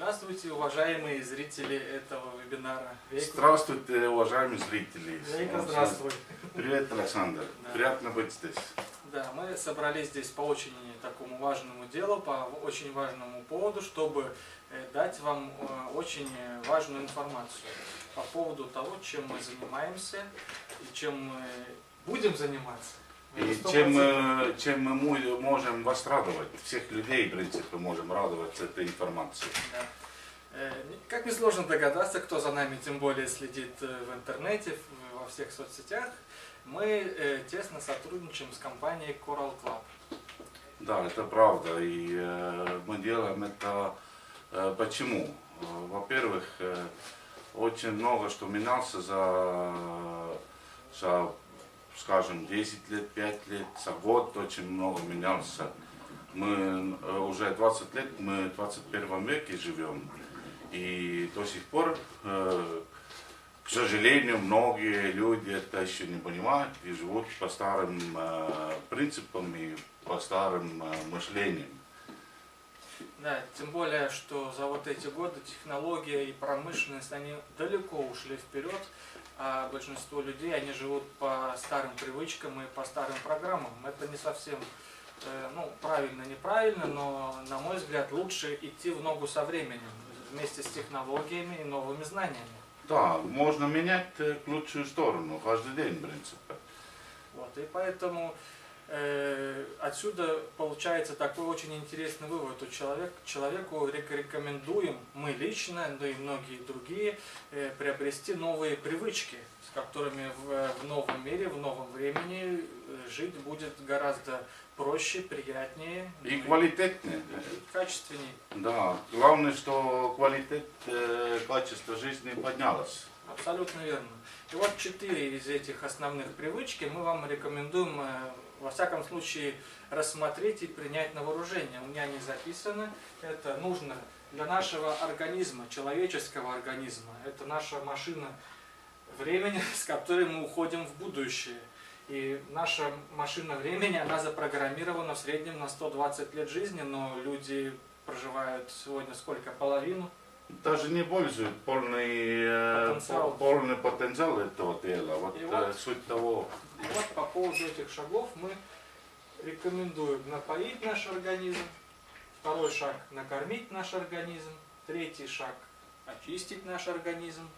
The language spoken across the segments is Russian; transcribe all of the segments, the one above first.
Здравствуйте, уважаемые зрители этого вебинара. Здравствуйте, уважаемые зрители. Вейко, здравствуй. Привет, Александр. Да. Приятно быть здесь. Да, мы собрались здесь по очень такому важному делу, по очень важному поводу, чтобы дать вам очень важную информацию по поводу того, чем мы занимаемся и чем мы будем заниматься. И чем мы можем вас радовать, всех людей, в принципе, можем радовать этой информацией. Да. Как несложно догадаться, кто за нами тем более следит в интернете, во всех соцсетях, мы тесно сотрудничаем с компанией Coral Club. Да, это правда. И мы делаем это почему? Во-первых, очень много что менялся за скажем, 10 лет, 5 лет, за год очень много менялся. Мы уже 20 лет, мы в 21 веке живем. И до сих пор, к сожалению, многие люди это еще не понимают и живут по старым принципам и по старым мышлениям. Да, тем более, что за вот эти годы технология и промышленность, они далеко ушли вперед, а большинство людей, они живут по старым привычкам и по старым программам. Это не совсем правильно, неправильно, но, на мой взгляд, лучше идти в ногу со временем, вместе с технологиями и новыми знаниями. Да, можно менять к лучшую сторону каждый день, в принципе. Вот, и поэтому отсюда получается такой очень интересный вывод. Человеку рекомендуем, мы лично, да и многие другие, приобрести новые привычки, с которыми в новом мире, в новом времени жить будет гораздо проще, приятнее. И квалитетнее. И качественнее. Да, главное, что качество жизни поднялось. Абсолютно верно. И вот 4 из этих основных привычки мы вам рекомендуем, во всяком случае, рассмотреть и принять на вооружение. У меня они записаны. Это нужно для нашего организма, человеческого организма. Это наша машина времени, с которой мы уходим в будущее. И наша машина времени, она запрограммирована в среднем на 120 лет жизни, но люди проживают сегодня сколько? Половину? Даже не пользуют полный потенциал этого тела. Вот, суть того. И вот по поводу этих шагов мы рекомендуем напоить наш организм. Второй шаг – накормить наш организм. Третий шаг – очистить наш организм.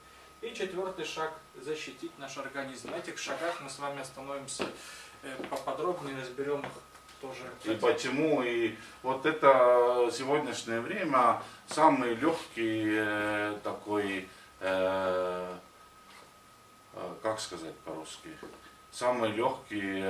И 4-й шаг – защитить наш организм. На этих шагах мы с вами остановимся поподробнее, разберем их тоже. И почему. И вот это сегодняшнее время самый легкий такой, как сказать по-русски, самый легкий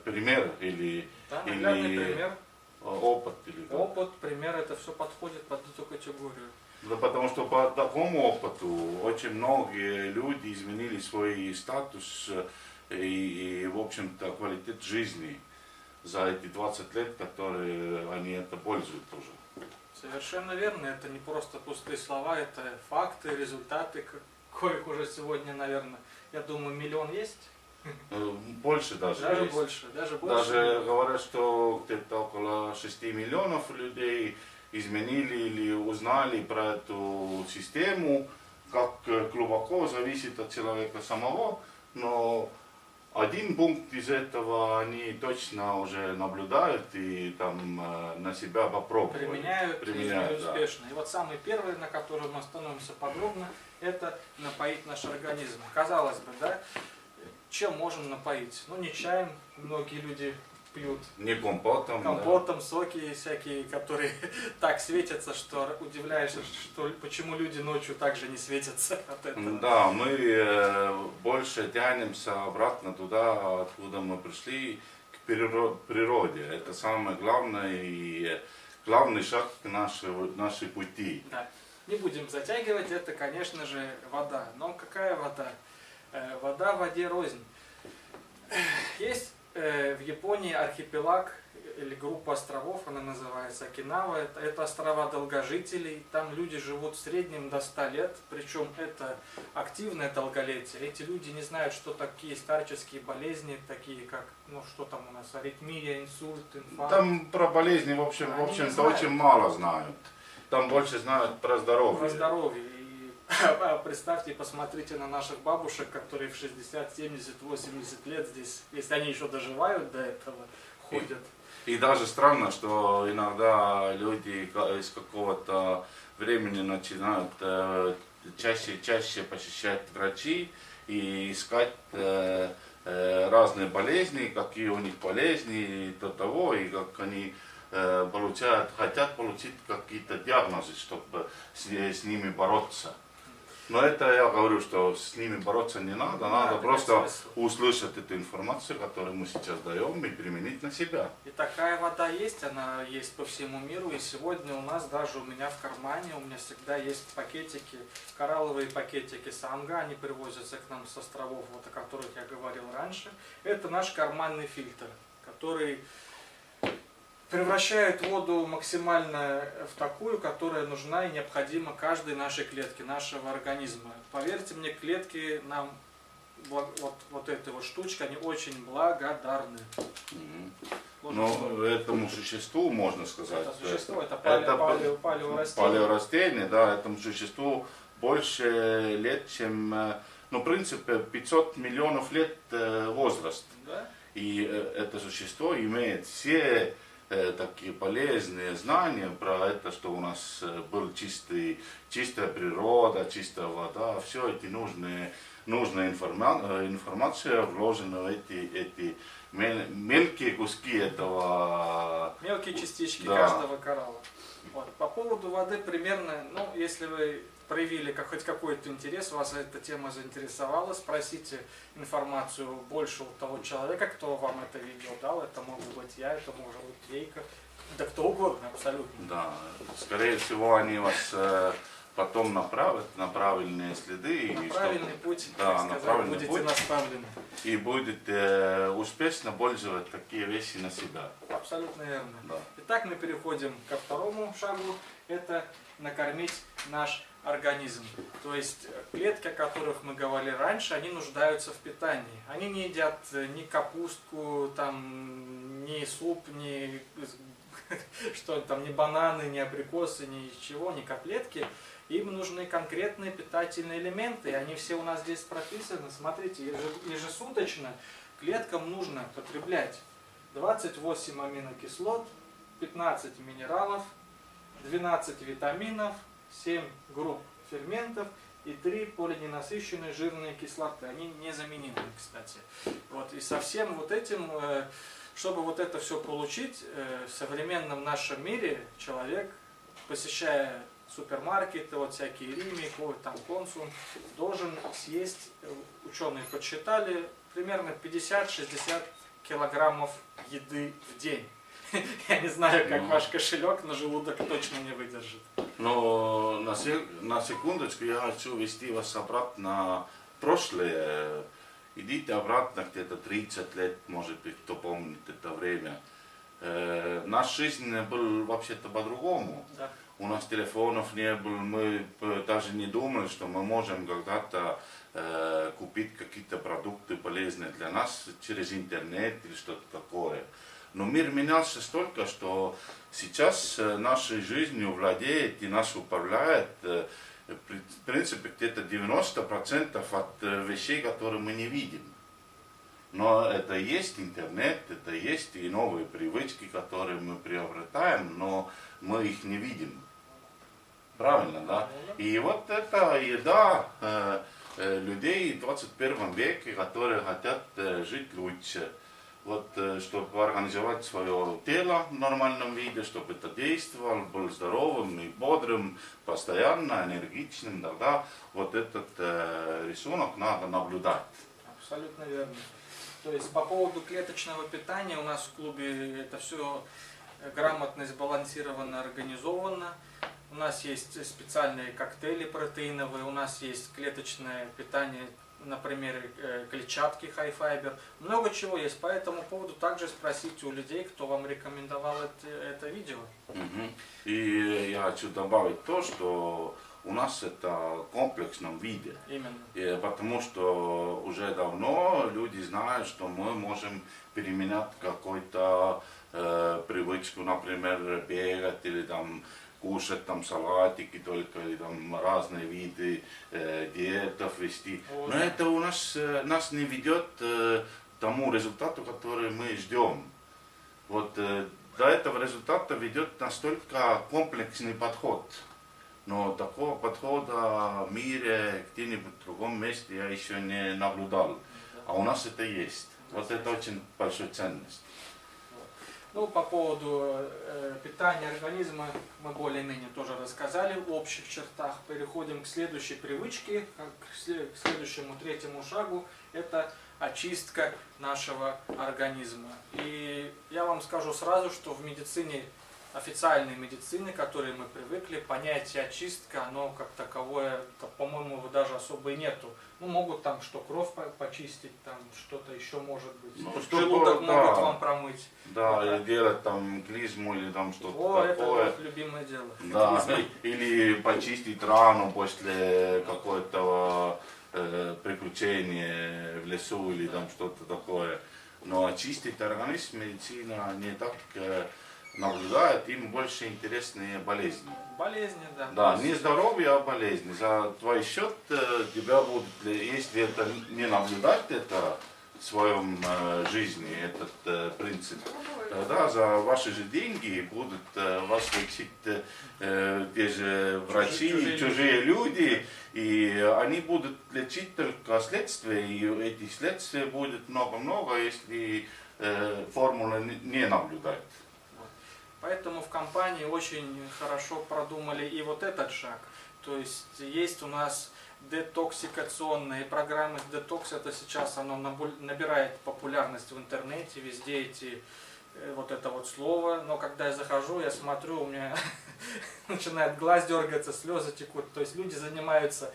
пример или пример. Опыт. Опыт, пример, это все подходит под эту категорию. Да, потому что по такому опыту очень многие люди изменили свой статус и в общем-то, квалитет жизни за эти 20 лет, которые они это пользуют уже. Совершенно верно. Это не просто пустые слова, это факты, результаты, коих уже сегодня, наверное, я думаю, 1 миллион есть. Больше даже есть. Даже больше. Даже говорят, что где-то около 6 миллионов людей изменили или узнали про эту систему, как глубоко зависит от человека самого, но один пункт из этого они точно уже наблюдают и там на себя попробуют. Применяют успешно. Да. И вот самый первый, на который мы остановимся подробно, это напоить наш организм. Казалось бы, да, чем можем напоить? Ну, не чаем, многие люди пьют. Не компотом. Компотом, да. Соки всякие, которые так светятся, что удивляешься, что почему люди ночью также не светятся от этого. Да, мы больше тянемся обратно туда, откуда мы пришли, к природе. Это самое главное и главный шаг к нашей пути. Да. Не будем затягивать, это, конечно же, вода. Но какая вода? Вода в воде рознь. Есть в Японии архипелаг или группа островов, она называется Окинава. Это острова долгожителей. Там люди живут в среднем до 100 лет. Причем это активное долголетие. Эти люди не знают, что такие старческие болезни, такие как, что там у нас, аритмия, инсульт, инфаркт. Там про болезни, в общем-то, очень мало знают. там больше знают про здоровье. Про здоровье. И представьте, посмотрите на наших бабушек, которые в 60, 70, 80 лет здесь, если они еще доживают до этого, ходят. И даже странно, что иногда люди из какого-то времени начинают чаще и чаще посещать врачей и искать разные болезни, какие у них болезни, и до того, и как они хотят получить какие-то диагнозы, чтобы с ними бороться. Но это я говорю, что с ними бороться не надо, надо просто услышать эту информацию, которую мы сейчас даем, и применить на себя. И такая вода есть, она есть по всему миру, и сегодня у нас, даже у меня в кармане, у меня всегда есть пакетики, коралловые пакетики Санга, они привозятся к нам с островов, вот о которых я говорил раньше. Это наш карманный фильтр, который превращает воду максимально в такую, которая нужна и необходима каждой нашей клетке, нашего организма. Поверьте мне, клетки нам, вот этой вот штучкой, они очень благодарны. Ну, этому существу, можно сказать, это существо, это палеорастение. Палеорастение, да, этому существу больше лет, чем, ну, в принципе, 500 миллионов лет возраст. Да? И это существо имеет все такие полезные знания про это, что у нас был чистая природа, чистая вода, все эти нужная информация вложена в эти мелкие куски этого. Мелкие частички да. каждого коралла. Вот. По поводу воды примерно, ну, если вы проявили хоть какой-то интерес, вас эта тема заинтересовала, спросите информацию больше у того человека, кто вам это видео дал. Это могу быть я, это может быть Вейка, да кто угодно, абсолютно. Да, скорее всего, они вас потом направят на правильные следы. На правильный путь, да, так сказать, будете наставлены. И будете успешно пользовать такие вещи на себя. Абсолютно верно. Да. Итак, мы переходим ко второму шагу. Это накормить наш организм. То есть клетки, о которых мы говорили раньше, они нуждаются в питании. Они не едят ни капустку, там, ни суп, ни что там, ни бананы, ни абрикосы, ничего, ни котлетки. Им нужны конкретные питательные элементы, и они все у нас здесь прописаны. Смотрите, ежесуточно клеткам нужно потреблять 28 аминокислот, 15 минералов, 12 витаминов, 7 групп ферментов и 3 полиненасыщенные жирные кислоты. Они незаменимые, кстати. Вот. И со всем вот этим, чтобы вот это все получить, в современном нашем мире человек, посещая супермаркеты, вот всякие Рими, там Консум, должен съесть, ученые подсчитали, примерно 50-60 килограммов еды в день. Я не знаю, как ваш кошелек, но желудок точно не выдержит. Но на секундочку я хочу ввести вас обратно в прошлое. Идите обратно где-то 30 лет, может быть, кто помнит это время. Наша жизнь была вообще-то по-другому. Да. У нас телефонов не было, мы даже не думали, что мы можем когда-то купить какие-то продукты полезные для нас через интернет или что-то такое. Но мир менялся столько, что сейчас нашей жизнью владеет и нас управляет, в принципе, где-то 90% от вещей, которые мы не видим. Но это есть интернет, это есть и новые привычки, которые мы приобретаем, но мы их не видим. Правильно, да? И вот это еда людей в 21 веке, которые хотят жить лучше. Вот, чтобы организовать свое тело в нормальном виде, чтобы это действовало, был здоровым и бодрым, постоянно, энергичным, тогда вот этот рисунок надо наблюдать. Абсолютно верно. То есть по поводу клеточного питания у нас в клубе это все грамотно, сбалансировано, организовано. У нас есть специальные коктейли протеиновые, у нас есть клеточное питание, например, клетчатки High Fiber. Много чего есть. По этому поводу также спросите у людей, кто вам рекомендовал это видео. И я хочу добавить то, что у нас это в комплексном виде. Именно. Потому что уже давно люди знают, что мы можем переменять какую-то привычку, например, бегать или там кушать там салатики только или там разные виды диетов вести. Но это у нас не ведет к тому результату, который мы ждем. Вот до этого результата ведет настолько комплексный подход. Но такого подхода в мире, где-нибудь в другом месте я еще не наблюдал. А у нас это есть. Вот это очень большая ценность. Ну, по поводу питания организма мы более-менее тоже рассказали в общих чертах. Переходим к следующей привычке, к следующему третьему шагу. Это очистка нашего организма. И я вам скажу сразу, что в медицине, официальной медицины, к которой мы привыкли, понятие очистка, оно как таковое, по-моему, даже особо и нету. Ну, могут там что, кровь почистить, там что-то еще может быть. Ну, желудок да, могут вам промыть. Да, вот, или делать там клизму, или там что-то такое. Это вот любимое дело. Да, или почистить рану после какого-то приключения в лесу, или там что-то такое. Но очистить организм медицина не так наблюдает, им больше интересны болезни. Болезни, да. Да, не здоровье, а болезни. За твой счет тебя будут, если это не наблюдать это в своем жизни, этот принцип, тогда за ваши же деньги будут вас лечить те же врачи, чужие люди, и они будут лечить только следствие, и этих следствий будет много-много, если формула не наблюдает. Поэтому в компании очень хорошо продумали и вот этот шаг. То есть у нас детоксикационные программы. Детокс это сейчас оно набирает популярность в интернете, везде вот это вот слово. Но когда я захожу, я смотрю, у меня начинает глаз дергаться, слезы текут. То есть люди занимаются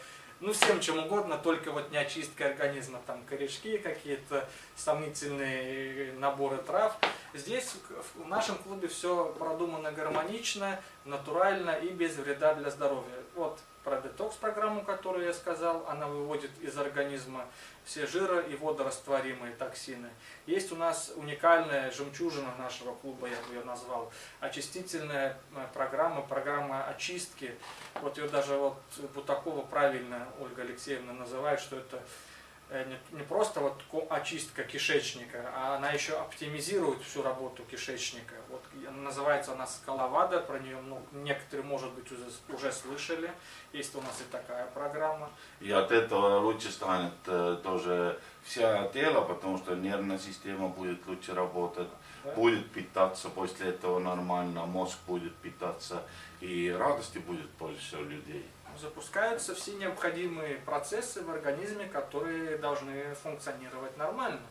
всем чем угодно, только вот не очисткой организма, там корешки какие-то, сомнительные наборы трав. Здесь в нашем клубе все продумано гармонично, натурально и без вреда для здоровья. Вот про детокс-программу, которую я сказал, она выводит из организма все жиры и водорастворимые токсины. Есть у нас уникальная жемчужина нашего клуба, я бы ее назвал, очистительная программа очистки. Вот ее даже вот Бутакова правильно Ольга Алексеевна называет, что это не просто вот очистка кишечника, а она еще оптимизирует всю работу кишечника. Вот называется она скаловада, про нее некоторые, может быть, уже слышали. Есть у нас и такая программа. И от этого лучше станет тоже вся тело, потому что нервная система будет лучше работать, да? Будет питаться после этого нормально, мозг будет питаться, и радости будет больше у людей. Запускаются все необходимые процессы в организме, которые должны функционировать нормально.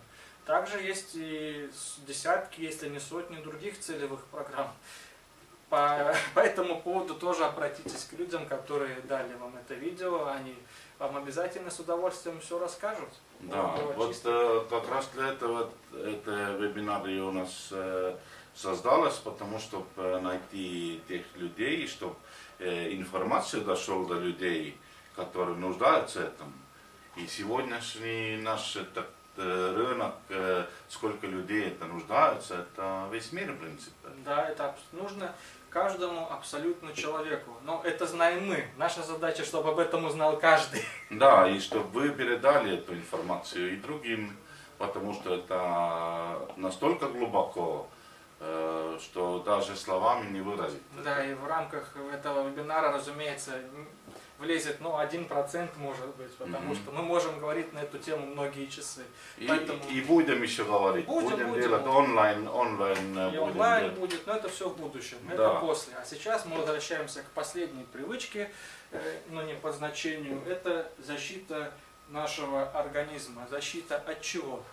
Также есть и десятки, если не сотни других целевых программ. По этому поводу тоже обратитесь к людям, которые дали вам это видео, они вам обязательно с удовольствием все расскажут. Да, вот как раз для этого это вебинар у нас создалось, потому чтобы найти тех людей, чтобы информация дошла до людей, которые нуждаются в этом. И сегодняшний наш рынок, сколько людей это нуждаются, это весь мир в принципе. Да, это нужно каждому абсолютно человеку. Но это знаем мы. Наша задача, чтобы об этом узнал каждый. Да, и чтобы вы передали эту информацию и другим, потому что это настолько глубоко, что даже словами не выразить. Да, и в рамках этого вебинара, разумеется, влезет 1% может быть, потому что мы можем говорить на эту тему многие часы. И будем еще говорить, будем делать онлайн и онлайн будет, но это все в будущем, да. Это после. А сейчас мы возвращаемся к последней привычке, но не по значению, это защита нашего организма. Защита от чего?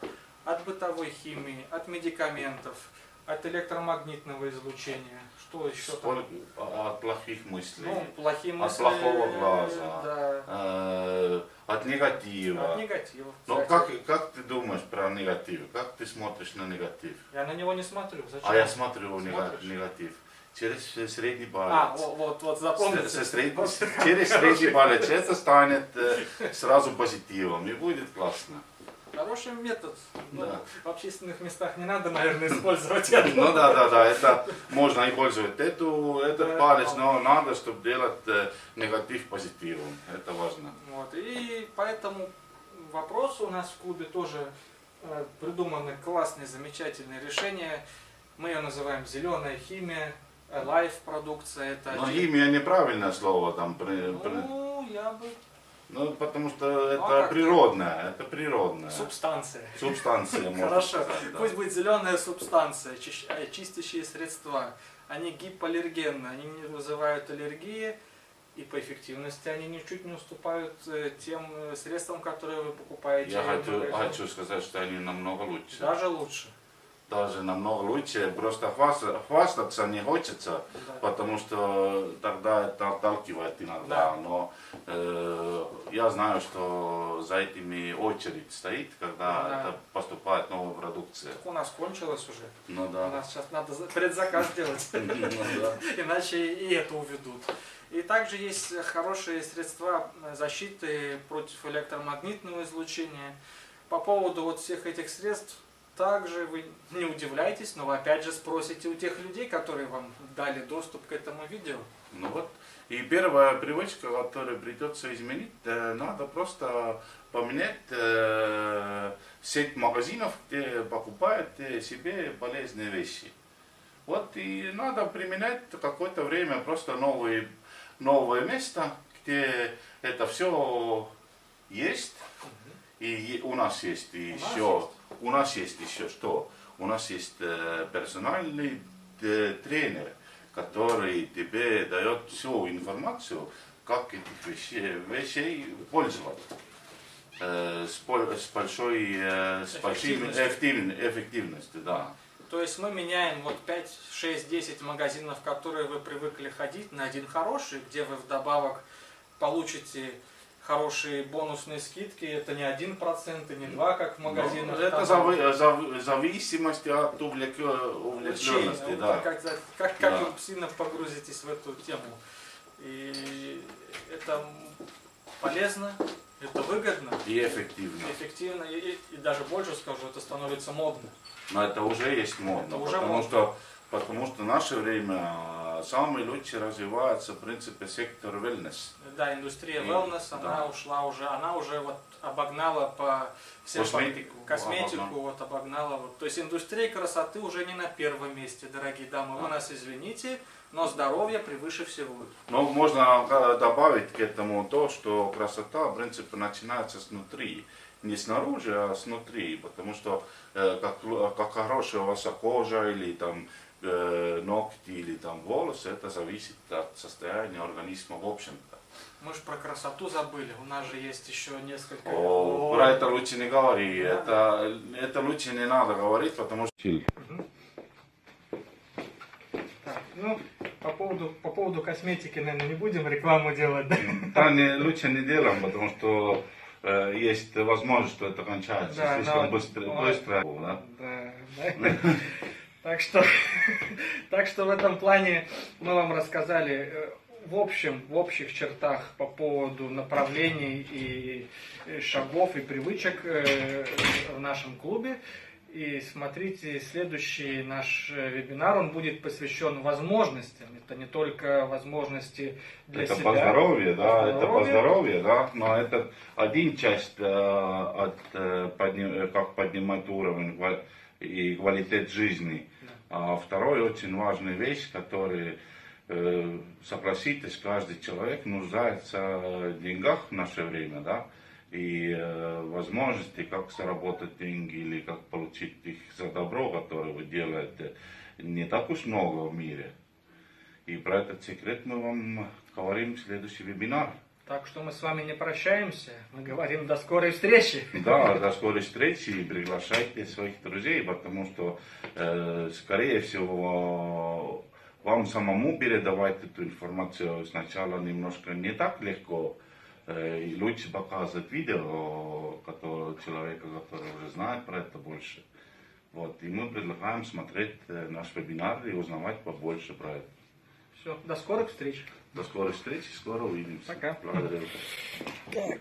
От бытовой химии, от медикаментов, от электромагнитного излучения. Что еще там? От плохих мыслей, плохие мысли, от плохого глаза, да. От негатива. От негатива. Но как ты думаешь про негатив? Как ты смотришь на негатив? Я на него не смотрю. Зачем? А я смотрю негатив. Через средний палец. Вот запомните. Через средний палец это станет сразу позитивом и будет классно. Хороший метод. Но Да. в общественных местах не надо, наверное, использовать это. Ну да, это можно и пользовать этот Да. палец, но надо, чтобы делать негатив позитивом. Это важно. Вот. И поэтому вопрос у нас в клубе тоже придуманы классные, замечательные решения. Мы ее называем зеленая химия, лайф продукция. Это Но химия неправильное слово там. Ну, я бы... Ну, потому что а это как природное, это природное. Субстанция. Субстанция, можно Хорошо. сказать, да. Пусть будет зеленая субстанция, чистящие средства. Они гипоаллергенны, они не вызывают аллергии. И по эффективности они ничуть не уступают тем средствам, которые вы покупаете. Я в магазине. хочу сказать, что они намного лучше. Даже лучше. Даже намного лучше. Просто хвастаться не хочется, Да. потому что тогда это отталкивает иногда. Да. Но я знаю, что за этими очередь стоит, когда Да. это поступает новая продукция. Так у нас кончилось уже. Ну У да. нас сейчас надо предзаказ делать. Ну да. Иначе и это уведут. И также есть хорошие средства защиты против электромагнитного излучения. По поводу вот всех этих средств, также вы не удивляйтесь, но вы опять же спросите у тех людей, которые вам дали доступ к этому видео. Ну вот. И первая привычка, которую придется изменить, надо просто поменять сеть магазинов, где покупают себе полезные вещи. Вот и надо применять какое-то время просто новое место, где это все есть. И у нас есть еще, у нас есть еще что? У нас есть персональный тренер, который тебе дает всю информацию, как этих вещей пользоваться. С большой эффективностью, да. То есть мы меняем вот 5, 6, 10 магазинов, в которые вы привыкли ходить, на один хороший, где вы вдобавок получите хорошие бонусные скидки. Это не 1% и не 2%, как в магазинах. Ну, это зависимость от Увлечение. увлеченности, Вот да. Как Да. вы сильно погрузитесь в эту тему. И это полезно, это выгодно, И эффективно. эффективно, и даже больше скажу, это становится модно. Но это уже есть модно, Это уже потому модно. потому что в наше время самый лучше развивается в принципе сектор wellness. Да, индустрия И- wellness, да. она ушла уже, она уже вот обогнала по всем Косметику вот обогнала. Вот. То есть индустрия красоты уже не на первом месте, дорогие дамы. Вы нас извините, но здоровье превыше всего. Но можно добавить к этому то, что красота в принципе начинается снутри. Не снаружи, а снутри. Потому что как хорошая у вас кожа или там ногти или там волосы, это зависит от состояния организма в общем-то. Мы же про красоту забыли, у нас же есть еще несколько... Про это лучше не говори, это лучше не надо говорить, потому что... Так, ну, по поводу косметики, наверное, не будем рекламу делать, да? Да, лучше не делаем, потому что есть возможность, что это кончается Да, слишком но- быстро. Да? Да. Так что в этом плане мы вам рассказали в общих чертах по поводу направлений и шагов и привычек в нашем клубе. И смотрите, следующий наш вебинар, он будет посвящен возможностям. Это не только возможности для Это себя. по здоровью, да, По это по здоровью, да, но это один часть как поднимать уровень и квалитет жизни. А второй очень важная вещь, которая, согласитесь, каждый человек нуждается в деньгах в наше время, да, и возможности, как заработать деньги или как получить их за добро, которое вы делаете, не так уж много в мире. И про этот секрет мы вам говорим в следующий вебинар. Так что мы с вами не прощаемся, мы говорим до скорой встречи. Да, до скорой встречи и приглашайте своих друзей, потому что, скорее всего, вам самому передавать эту информацию сначала немножко не так легко. И лучше показывать видео человека, который уже знает про это больше. Вот. И мы предлагаем смотреть наш вебинар и узнавать побольше про это. Все, до скорых встреч. До скорой встречи, скоро увидимся. Пока. Благодарю. Так.